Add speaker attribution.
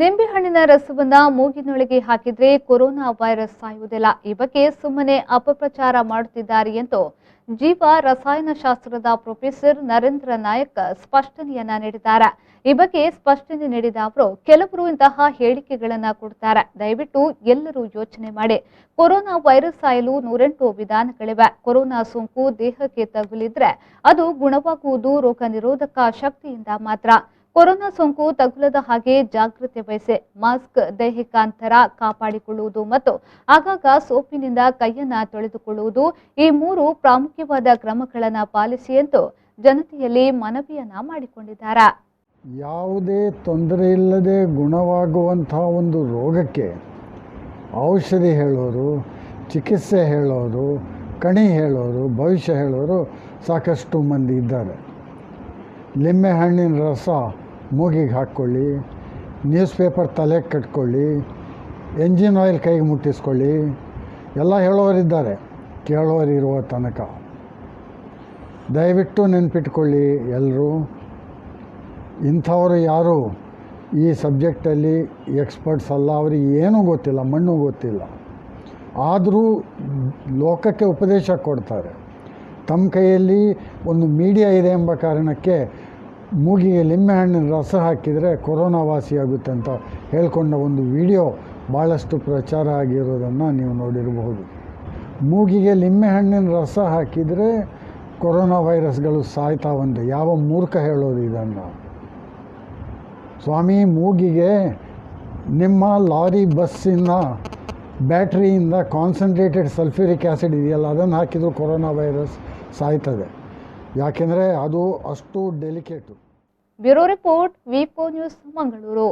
Speaker 1: ನಿಂಬೆಹಣ್ಣಿನ ರಸವನ್ನ ಮೂಗಿನೊಳಗೆ ಹಾಕಿದ್ರೆ ಕೊರೋನಾ ವೈರಸ್ ಸಾಯುವುದಿಲ್ಲ. ಈ ಬಗ್ಗೆ ಸುಮ್ಮನೆ ಅಪಪ್ರಚಾರ ಮಾಡುತ್ತಿದ್ದಾರೆ ಎಂದು ಜೀವ ರಸಾಯನಶಾಸ್ತ್ರದ ಪ್ರೊಫೆಸರ್ ನರೇಂದ್ರ ನಾಯಕ್ ಸ್ಪಷ್ಟನೆಯನ್ನ ನೀಡಿದ್ದಾರೆ. ಈ ಬಗ್ಗೆ ಸ್ಪಷ್ಟನೆ ನೀಡಿದ ಅವರು, ಕೆಲವರು ಇಂತಹ ಹೇಳಿಕೆಗಳನ್ನ ಕೊಡ್ತಾರೆ. ದಯವಿಟ್ಟು ಎಲ್ಲರೂ ಯೋಚನೆ ಮಾಡಿ. ಕೊರೋನಾ ವೈರಸ್ ಸಾಯಲು 108 ವಿಧಾನಗಳಿವೆ. ಕೊರೋನಾ ಸೋಂಕು ದೇಹಕ್ಕೆ ತಗುಲಿದ್ರೆ ಅದು ಗುಣವಾಗುವುದು ರೋಗ ನಿರೋಧಕ ಶಕ್ತಿಯಿಂದ ಮಾತ್ರ. ಕೊರೋನಾ ಸೋಂಕು ತಗುಲದ ಹಾಗೆ ಜಾಗೃತಿ ವಹಿಸಿ. ಮಾಸ್ಕ್, ದೈಹಿಕ ಅಂತರ ಕಾಪಾಡಿಕೊಳ್ಳುವುದು ಮತ್ತು ಆಗಾಗ ಸೋಪಿನಿಂದ ಕೈಯನ್ನ ತೊಳೆದುಕೊಳ್ಳುವುದು, ಈ 3 ಪ್ರಾಮುಖ್ಯವಾದ ಕ್ರಮಗಳನ್ನು ಪಾಲಿಸಿ ಎಂದು ಜನತೆಯಲ್ಲಿ ಮನವಿಯನ್ನ ಮಾಡಿಕೊಂಡಿದ್ದಾರೆ.
Speaker 2: ಯಾವುದೇ ತೊಂದರೆ ಇಲ್ಲದೆ ಗುಣವಾಗುವಂತಹ ಒಂದು ರೋಗಕ್ಕೆ ಔಷಧಿ ಹೇಳೋರು, ಚಿಕಿತ್ಸೆ ಹೇಳೋರು, ಕಣಿ ಹೇಳೋರು, ಭವಿಷ್ಯ ಹೇಳೋರು ಸಾಕಷ್ಟು ಮಂದಿ ಇದ್ದಾರೆ. ಲಿಂಬೆ ಹಣ್ಣಿನ ರಸ ಮೂಗಿಗೆ ಹಾಕ್ಕೊಳ್ಳಿ, ನ್ಯೂಸ್ ಪೇಪರ್ ತಲೆಗೆ ಕಟ್ಕೊಳ್ಳಿ, ಎಂಜಿನ್ ಆಯಿಲ್ ಕೈಗೆ ಮುಟ್ಟಿಸ್ಕೊಳ್ಳಿ ಎಲ್ಲ ಹೇಳೋರಿದ್ದಾರೆ, ಕೇಳೋರಿರುವ ತನಕ. ದಯವಿಟ್ಟು ನೆನ್ಪಿಟ್ಕೊಳ್ಳಿ ಎಲ್ಲರೂ, ಇಂಥವರು ಯಾರು ಈ ಸಬ್ಜೆಕ್ಟಲ್ಲಿ ಎಕ್ಸ್ಪರ್ಟ್ಸ್ ಅಲ್ಲ. ಅವ್ರಿಗೆ ಏನೂ ಗೊತ್ತಿಲ್ಲ, ಮಣ್ಣು ಗೊತ್ತಿಲ್ಲ. ಆದರೂ ಲೋಕಕ್ಕೆ ಉಪದೇಶ ಕೊಡ್ತಾರೆ. ತಮ್ಮ ಕೈಯಲ್ಲಿ ಒಂದು ಮೀಡಿಯಾ ಇದೆ ಎಂಬ ಕಾರಣಕ್ಕೆ ಮೂಗಿಗೆ ಲಿಂಬೆಹಣ್ಣಿನ ರಸ ಹಾಕಿದರೆ ಕೊರೋನಾ ವಾಸಿಯಾಗುತ್ತೆ ಅಂತ ಹೇಳ್ಕೊಂಡ ಒಂದು ವಿಡಿಯೋ ಭಾಳಷ್ಟು ಪ್ರಚಾರ ಆಗಿರೋದನ್ನು ನೀವು ನೋಡಿರಬಹುದು. ಮೂಗಿಗೆ ಲಿಂಬೆಹಣ್ಣಿನ ರಸ ಹಾಕಿದರೆ ಕೊರೋನಾ ವೈರಸ್ಗಳು ಸಾಯ್ತಾವಂತೆ. ಯಾವ ಮೂರ್ಖ ಹೇಳೋದು ಇದನ್ನು? ಸ್ವಾಮಿ, ಮೂಗಿಗೆ ನಿಮ್ಮ ಲಾರಿ ಬಸ್ಸಿನ ಬ್ಯಾಟ್ರಿಯಿಂದ ಕಾನ್ಸಂಟ್ರೇಟೆಡ್ ಸಲ್ಫ್ಯೂರಿಕ್ ಆ್ಯಸಿಡ್ ಇದೆಯಲ್ಲ, ಅದನ್ನು ಹಾಕಿದರೂ ಕೊರೋನಾ ವೈರಸ್ ಸಾಯ್ತದೆ. ಯಾಕೆಂದರೆ ಅದು ಅಷ್ಟು ಡೆಲಿಕೇಟು.
Speaker 1: ಬ್ಯೂರೋ ರಿಪೋರ್ಟ್, ವಿ4 ನ್ಯೂಸ್, ಮಂಗಳೂರು.